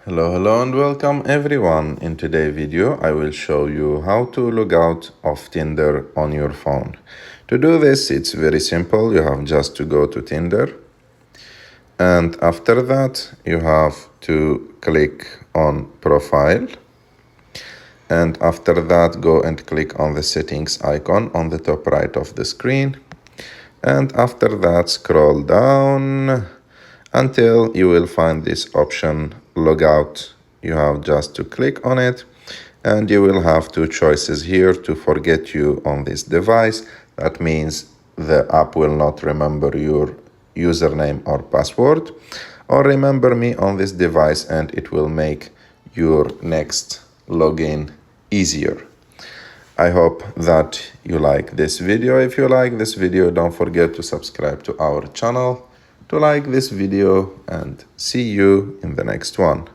Hello and welcome everyone. In today's video, I will show you how to log out of Tinder on your phone. To do this, it's very simple. You have just to go to Tinder. And after that, you have to click on Profile. And after that, go and click on the settings icon on the top right of the screen. And after that, scroll down until you will find this option, Log Out. You have just to click on it, and you will have two choices here to forget you on this device. That means the app will not remember your username or password, or remember me on this device, and it will make your next login easier. I hope that you like this video. If you like this video, don't forget to subscribe to our channel, to like this video, and see you in the next one.